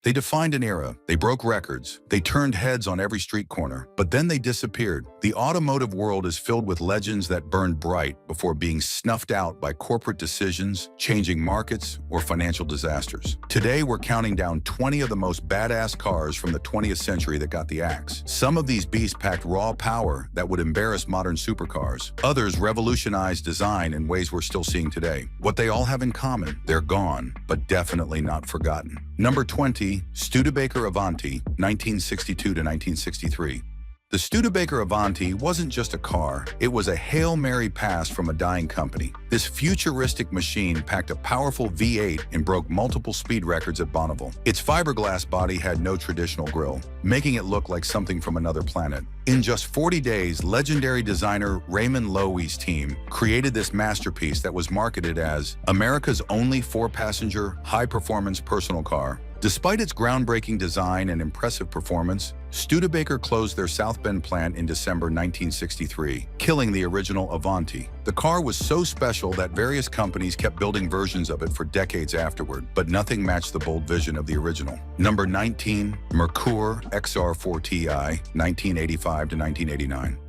They defined an era, they broke records, they turned heads on every street corner, but then they disappeared. The automotive world is filled with legends that burned bright before being snuffed out by corporate decisions, changing markets, or financial disasters. Today, we're counting down 20 of the most badass cars from the 20th century that got the axe. Some of these beasts packed raw power that would embarrass modern supercars. Others revolutionized design in ways we're still seeing today. What they all have in common, they're gone, but definitely not forgotten. Number 20, Studebaker Avanti, 1962 to 1963. The Studebaker Avanti wasn't just a car, it was a Hail Mary pass from a dying company. This futuristic machine packed a powerful V8 and broke multiple speed records at Bonneville. Its fiberglass body had no traditional grille, making it look like something from another planet. In just 40 days, legendary designer Raymond Loewy's team created this masterpiece that was marketed as America's only 4-passenger, high-performance personal car. Despite its groundbreaking design and impressive performance, Studebaker closed their South Bend plant in December 1963, killing the original Avanti. The car was so special that various companies kept building versions of it for decades afterward, but nothing matched the bold vision of the original. Number 19, Merkur XR4 Ti, 1985 to 1989.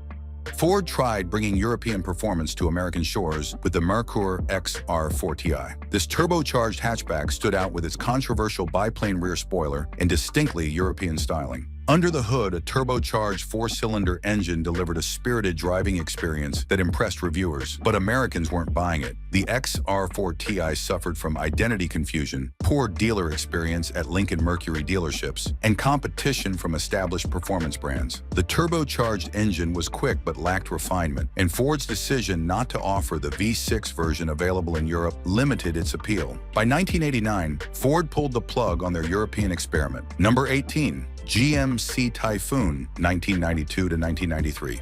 Ford tried bringing European performance to American shores with the Merkur XR4 Ti. This turbocharged hatchback stood out with its controversial biplane rear spoiler and distinctly European styling. Under the hood, a turbocharged 4-cylinder engine delivered a spirited driving experience that impressed reviewers, but Americans weren't buying it. The XR4 Ti suffered from identity confusion, poor dealer experience at Lincoln Mercury dealerships, and competition from established performance brands. The turbocharged engine was quick but lacked refinement, and Ford's decision not to offer the V6 version available in Europe limited its appeal. By 1989, Ford pulled the plug on their European experiment. Number 18. GMC Typhoon, 1992 to 1993.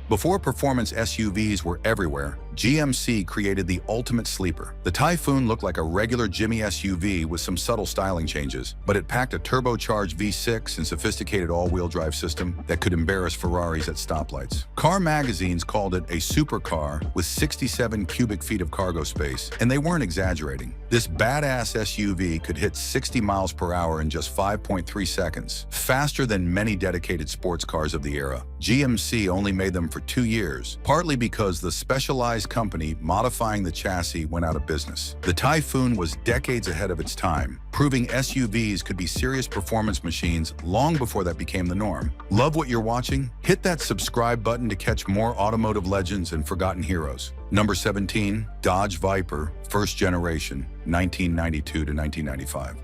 Before performance SUVs were everywhere, GMC created the ultimate sleeper. The Typhoon looked like a regular Jimmy SUV with some subtle styling changes, but it packed a turbocharged V6 and sophisticated all-wheel drive system that could embarrass Ferraris at stoplights. Car magazines called it a supercar with 67 cubic feet of cargo space, and they weren't exaggerating. This badass SUV could hit 60 miles per hour in just 5.3 seconds, faster than many dedicated sports cars of the era. GMC only made them for 2 years, partly because the specialized company modifying the chassis went out of business. The Typhoon was decades ahead of its time, proving SUVs could be serious performance machines long before that became the norm. Love what you're watching? Hit that subscribe button to catch more automotive legends and forgotten heroes. Number 17, Dodge Viper, first generation, 1992 to 1995.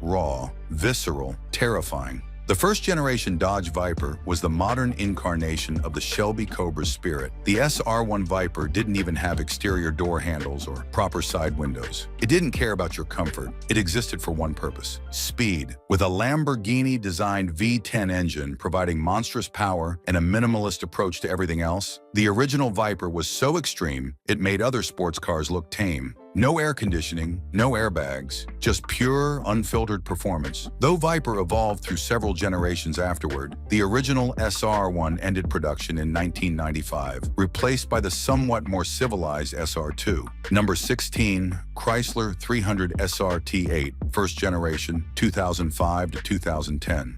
Raw, visceral, terrifying. The first-generation Dodge Viper was the modern incarnation of the Shelby Cobra's spirit. The SR1 Viper didn't even have exterior door handles or proper side windows. It didn't care about your comfort. It existed for one purpose: speed. With a Lamborghini-designed V10 engine providing monstrous power and a minimalist approach to everything else, the original Viper was so extreme, it made other sports cars look tame. No air conditioning, no airbags, just pure, unfiltered performance. Though Viper evolved through several generations afterward, the original SR1 ended production in 1995, replaced by the somewhat more civilized SR2. Number 16, Chrysler 300 SRT8, first generation, 2005 to 2010.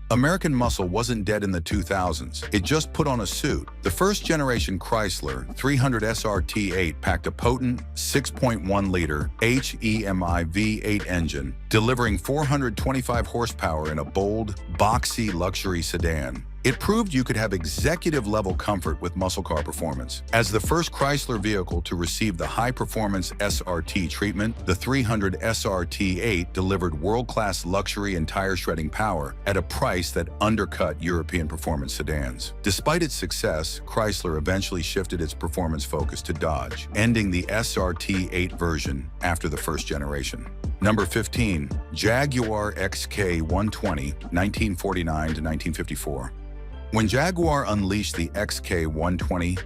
American muscle wasn't dead in the 2000s, it just put on a suit. The first-generation Chrysler 300 SRT8 packed a potent 6.1-liter HEMI V8 engine, delivering 425 horsepower in a bold, boxy luxury sedan. It proved you could have executive-level comfort with muscle car performance. As the first Chrysler vehicle to receive the high-performance SRT treatment, the 300 SRT8 delivered world-class luxury and tire-shredding power at a price that undercut European performance sedans. Despite its success, Chrysler eventually shifted its performance focus to Dodge, ending the SRT8 version after the first generation. Number 15, Jaguar XK120, 1949 to 1954. When Jaguar unleashed the XK120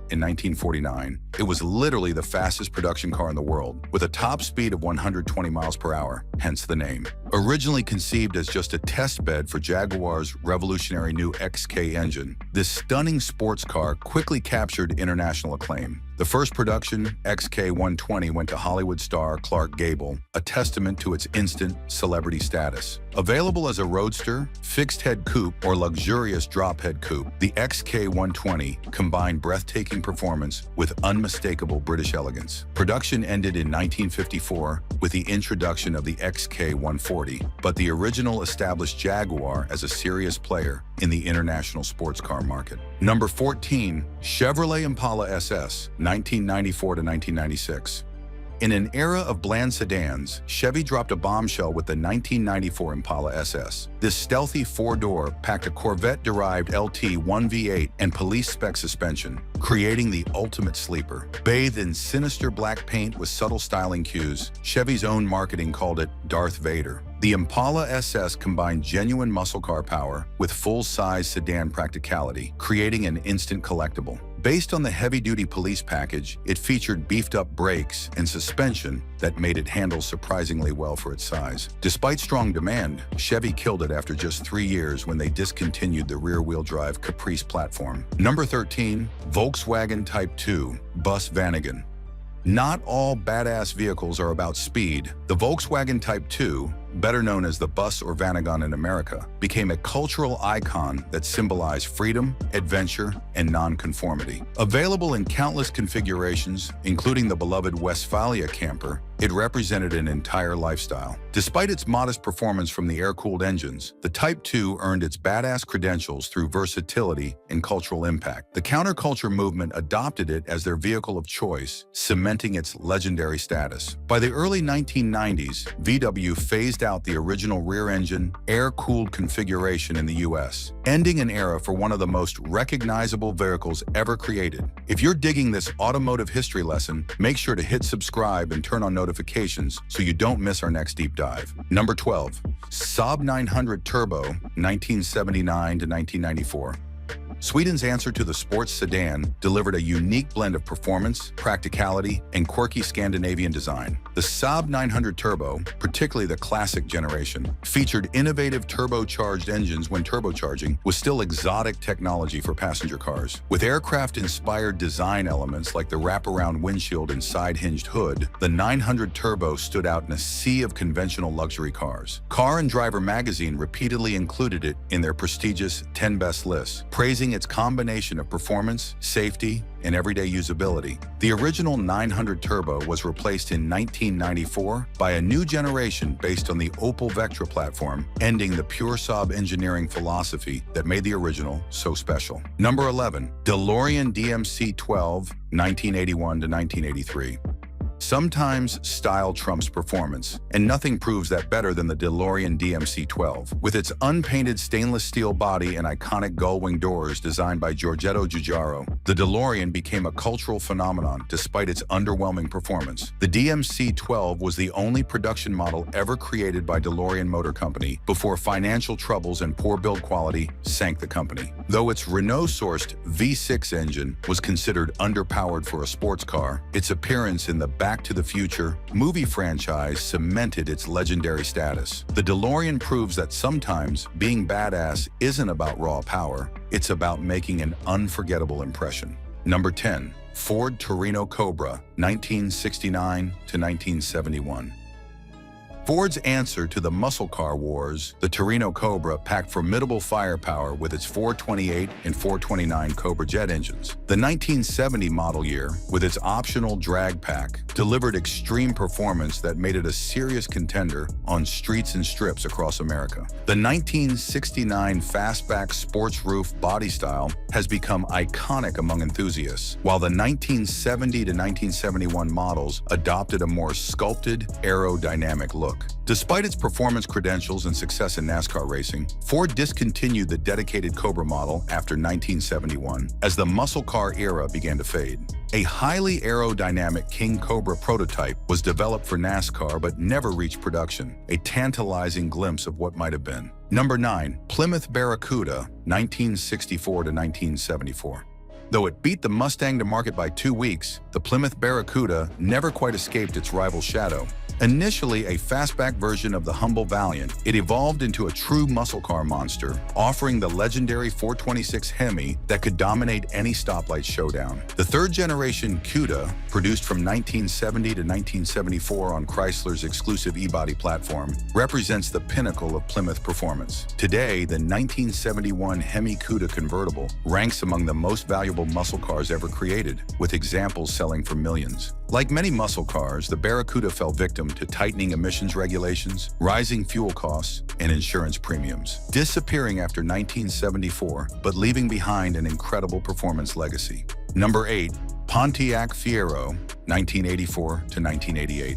in 1949, It was literally the fastest production car in the world, with a top speed of 120 miles per hour, hence the name. Originally conceived as just a test bed for Jaguar's revolutionary new XK engine, this stunning sports car quickly captured international acclaim. The first production, XK120, went to Hollywood star Clark Gable, a testament to its instant celebrity status. Available as a roadster, fixed-head coupe, or luxurious drop-head coupe, the XK120 combined breathtaking performance with unmistakable British elegance. Production ended in 1954 with the introduction of the XK140, but the original established Jaguar as a serious player in the international sports car market. Number 14, Chevrolet Impala SS, 1994 to 1996. In an era of bland sedans, Chevy dropped a bombshell with the 1994 Impala SS. This stealthy four-door packed a Corvette-derived LT1 V8 and police-spec suspension, creating the ultimate sleeper. Bathed in sinister black paint with subtle styling cues, Chevy's own marketing called it Darth Vader. The Impala SS combined genuine muscle car power with full-size sedan practicality, creating an instant collectible. Based on the heavy-duty police package, it featured beefed-up brakes and suspension that made it handle surprisingly well for its size. Despite strong demand, Chevy killed it after just 3 years when they discontinued the rear-wheel drive Caprice platform. Number 13, Volkswagen Type 2 Bus Vanagon. Not all badass vehicles are about speed. The Volkswagen Type 2, better known as the Bus or Vanagon in America, became a cultural icon that symbolized freedom, adventure, and nonconformity. Available in countless configurations, including the beloved Westfalia camper, it represented an entire lifestyle. Despite its modest performance from the air-cooled engines, the Type 2 earned its badass credentials through versatility and cultural impact. The counterculture movement adopted it as their vehicle of choice, cementing its legendary status. By the early 1990s, VW phased out the original rear-engine, air-cooled configuration in the US, ending an era for one of the most recognizable vehicles ever created. If you're digging this automotive history lesson, make sure to hit subscribe and turn on notifications so you don't miss our next deep dive. Number 12, Saab 900 Turbo, 1979 to 1994. Sweden's answer to the sports sedan delivered a unique blend of performance, practicality, and quirky Scandinavian design. The Saab 900 Turbo, particularly the classic generation, featured innovative turbocharged engines when turbocharging was still exotic technology for passenger cars. With aircraft-inspired design elements like the wraparound windshield and side-hinged hood, the 900 Turbo stood out in a sea of conventional luxury cars. Car and Driver magazine repeatedly included it in their prestigious 10 Best lists, praising its combination of performance, safety, and everyday usability. The original 900 Turbo was replaced in 1994 by a new generation based on the Opel Vectra platform, ending the pure Saab engineering philosophy that made the original so special. Number 11, Delorean DMC12, 1981 to 1983. Sometimes style trumps performance, and nothing proves that better than the DeLorean DMC12. With its unpainted stainless steel body and iconic gull-wing doors designed by Giorgetto Giugiaro, the DeLorean became a cultural phenomenon despite its underwhelming performance. The DMC12 was the only production model ever created by DeLorean Motor Company before financial troubles and poor build quality sank the company. Though its Renault-sourced V6 engine was considered underpowered for a sports car, its appearance in the Back to the Future movie franchise cemented its legendary status. The DeLorean proves that sometimes being badass isn't about raw power, it's about making an unforgettable impression. Number 10, Ford Torino Cobra, 1969 to 1971. Ford's answer to the muscle car wars, the Torino Cobra packed formidable firepower with its 428 and 429 Cobra jet engines. The 1970 model year, with its optional drag pack, delivered extreme performance that made it a serious contender on streets and strips across America. The 1969 fastback sports roof body style has become iconic among enthusiasts, while the 1970 to 1971 models adopted a more sculpted, aerodynamic look. Despite its performance credentials and success in NASCAR racing, Ford discontinued the dedicated Cobra model after 1971 as the muscle car era began to fade. A highly aerodynamic King Cobra prototype was developed for NASCAR but never reached production, a tantalizing glimpse of what might have been. Number 9, Plymouth Barracuda, 1964 to 1974. Though it beat the Mustang to market by 2 weeks, the Plymouth Barracuda never quite escaped its rival's shadow. Initially a fastback version of the humble Valiant, it evolved into a true muscle car monster, offering the legendary 426 Hemi that could dominate any stoplight showdown. The third-generation CUDA, produced from 1970 to 1974 on Chrysler's exclusive E-body platform, represents the pinnacle of Plymouth performance. Today, the 1971 Hemi CUDA convertible ranks among the most valuable muscle cars ever created, with examples selling for millions. Like many muscle cars, the Barracuda fell victim to tightening emissions regulations, rising fuel costs, and insurance premiums, disappearing after 1974, but leaving behind an incredible performance legacy. Number 8. Pontiac Fiero, 1984 to 1988.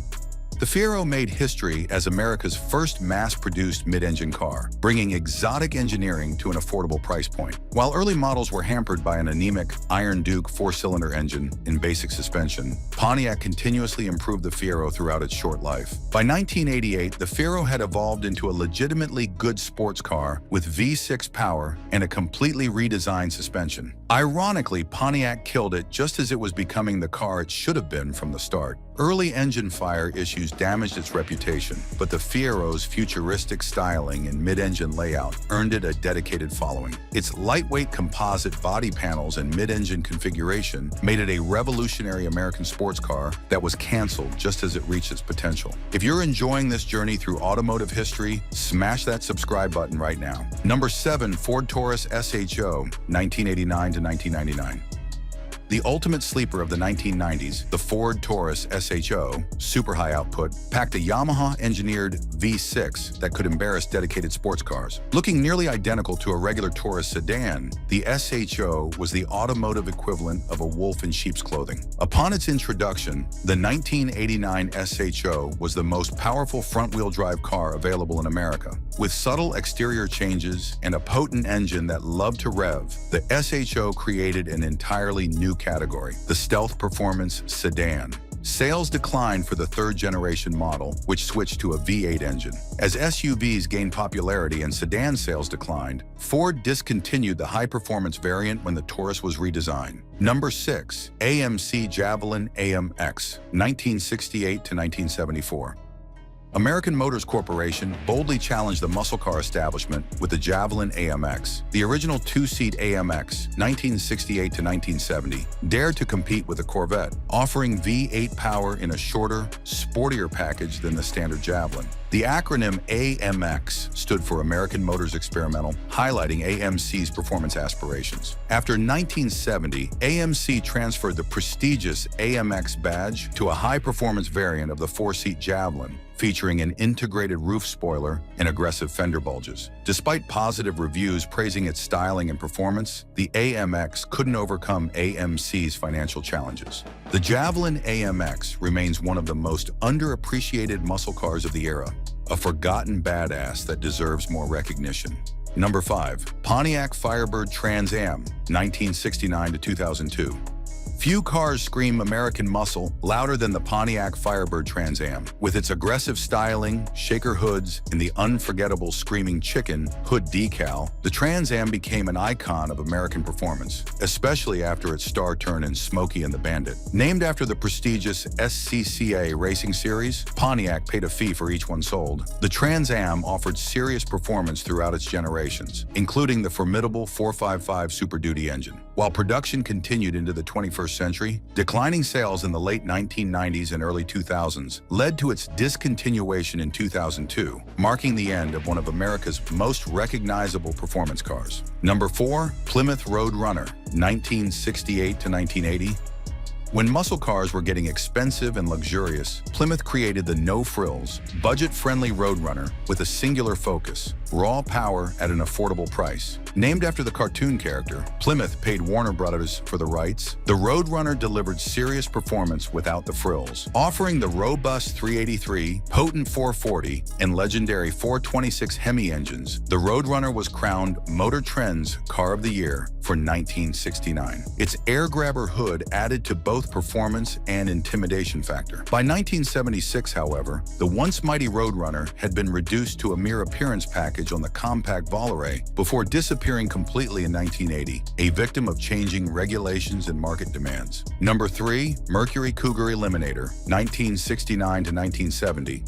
The Fiero made history as America's first mass-produced mid-engine car, bringing exotic engineering to an affordable price point. While early models were hampered by an anemic Iron Duke 4-cylinder engine in basic suspension, Pontiac continuously improved the Fiero throughout its short life. By 1988, the Fiero had evolved into a legitimately good sports car with V6 power and a completely redesigned suspension. Ironically, Pontiac killed it just as it was becoming the car it should have been from the start. Early engine fire issues damaged its reputation, but the Fiero's futuristic styling and mid-engine layout earned it a dedicated following. Its lightweight composite body panels and mid-engine configuration made it a revolutionary American sports car that was canceled just as it reached its potential. If you're enjoying this journey through automotive history, smash that subscribe button right now. Number 7. Ford Taurus SHO, 1989 to 1999. The ultimate sleeper of the 1990s, the Ford Taurus SHO, super high output, packed a Yamaha-engineered V6 that could embarrass dedicated sports cars. Looking nearly identical to a regular Taurus sedan, the SHO was the automotive equivalent of a wolf in sheep's clothing. Upon its introduction, the 1989 SHO was the most powerful front-wheel drive car available in America. With subtle exterior changes and a potent engine that loved to rev, the SHO created an entirely new category, the stealth performance sedan. Sales declined for the third-generation model, which switched to a V8 engine. As SUVs gained popularity and sedan sales declined, Ford discontinued the high-performance variant when the Taurus was redesigned. Number 6. AMC Javelin AMX, 1968 to 1974. American Motors Corporation boldly challenged the muscle car establishment with the Javelin AMX. The original two-seat AMX, 1968 to 1970, dared to compete with the Corvette, offering V8 power in a shorter, sportier package than the standard Javelin. The acronym AMX stood for American Motors Experimental, highlighting AMC's performance aspirations. After 1970, AMC transferred the prestigious AMX badge to a high-performance variant of the four-seat Javelin, featuring an integrated roof spoiler and aggressive fender bulges. Despite positive reviews praising its styling and performance, the AMX couldn't overcome AMC's financial challenges. The Javelin AMX remains one of the most underappreciated muscle cars of the era, a forgotten badass that deserves more recognition. Number 5. Pontiac Firebird Trans Am, 1969 to 2002. Few cars scream American muscle louder than the Pontiac Firebird Trans Am. With its aggressive styling, shaker hoods, and the unforgettable Screaming Chicken hood decal, the Trans Am became an icon of American performance, especially after its star turn in Smokey and the Bandit. Named after the prestigious SCCA racing series, Pontiac paid a fee for each one sold. The Trans Am offered serious performance throughout its generations, including the formidable 455 Super Duty engine. While production continued into the 21st century, declining sales in the late 1990s and early 2000s led to its discontinuation in 2002, marking the end of one of America's most recognizable performance cars. Number 4. Plymouth Roadrunner, 1968 to 1980. When muscle cars were getting expensive and luxurious, Plymouth created the no-frills, budget-friendly Roadrunner with a singular focus: raw power at an affordable price. Named after the cartoon character, Plymouth paid Warner Brothers for the rights. The Roadrunner delivered serious performance without the frills. Offering the robust 383, potent 440, and legendary 426 Hemi engines, the Roadrunner was crowned Motor Trend's Car of the Year for 1969. Its air-grabber hood added to both performance and intimidation factor. By 1976, however, the once mighty Roadrunner had been reduced to a mere appearance package package on the compact Volare before disappearing completely in 1980, a victim of changing regulations and market demands. Number 3, Mercury Cougar Eliminator, 1969 to 1970.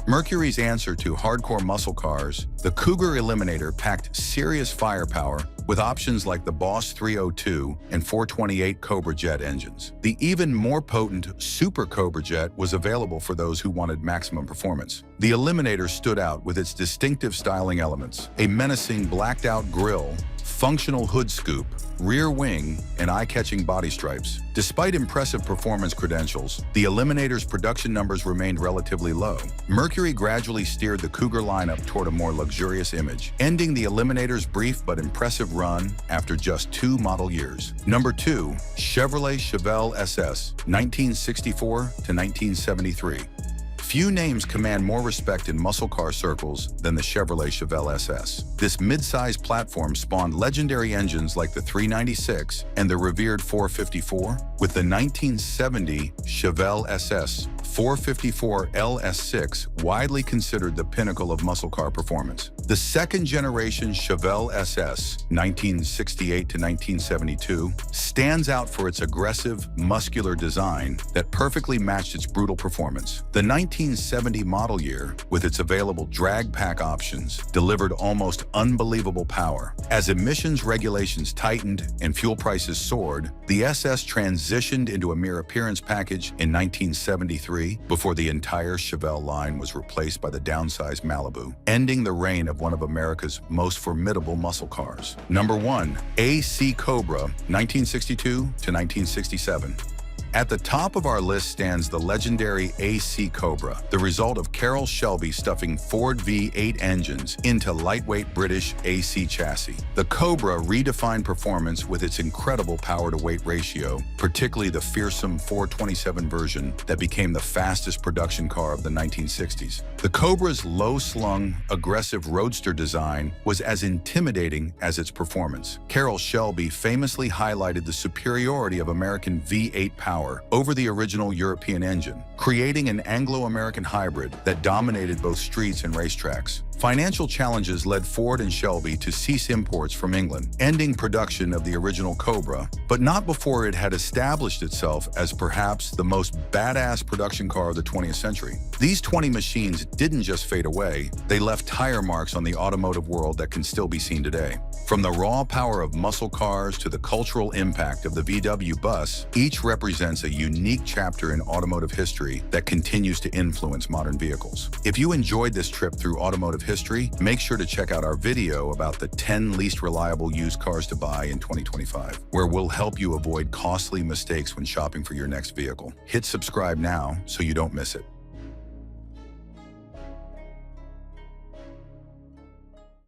Mercury's answer to hardcore muscle cars, the Cougar Eliminator packed serious firepower with options like the Boss 302 and 428 Cobra jet engines. The even more potent Super Cobra jet was available for those who wanted maximum performance. The Eliminator stood out with its distinctive styling elements: a menacing blacked-out grille, functional hood scoop, rear wing, and eye-catching body stripes. Despite impressive performance credentials, the Eliminator's production numbers remained relatively low. Mercury gradually steered the Cougar lineup toward a more luxurious image, ending the Eliminator's brief but impressive run after just 2 model years. Number 2, Chevrolet Chevel SS, 1964 to 1973. Few names command more respect in muscle car circles than the Chevrolet Chevel SS. This mid-size platform spawned legendary engines like the 396 and the revered 454, with the 1970 Chevel SS 454 LS6 widely considered the pinnacle of muscle car performance. The second-generation Chevel SS 1968 to 1972 stands out for its aggressive, muscular design that perfectly matched its brutal performance. The 1970 model year, with its available drag pack options, delivered almost unbelievable power. As emissions regulations tightened and fuel prices soared, the SS transitioned into a mere appearance package in 1973 before the entire Chevel line was replaced by the downsized Malibu, ending the reign of one of America's most formidable muscle cars. Number 1, AC Cobra, 1962 to 1967. At the top of our list stands the legendary AC Cobra, the result of Carroll Shelby stuffing Ford V8 engines into lightweight British AC chassis. The Cobra redefined performance with its incredible power-to-weight ratio, particularly the fearsome 427 version that became the fastest production car of the 1960s. The Cobra's low-slung, aggressive roadster design was as intimidating as its performance. Carroll Shelby famously highlighted the superiority of American V8 power over the original European engine, creating an Anglo-American hybrid that dominated both streets and racetracks. Financial challenges led Ford and Shelby to cease imports from England, ending production of the original Cobra, but not before it had established itself as perhaps the most badass production car of the 20th century. These 20 machines didn't just fade away, they left tire marks on the automotive world that can still be seen today. From the raw power of muscle cars to the cultural impact of the VW bus, each represents a unique chapter in automotive history that continues to influence modern vehicles. If you enjoyed this trip through automotive history, make sure to check out our video about the 10 least reliable used cars to buy in 2025, where we'll help you avoid costly mistakes when shopping for your next vehicle. Hit subscribe now so you don't miss it.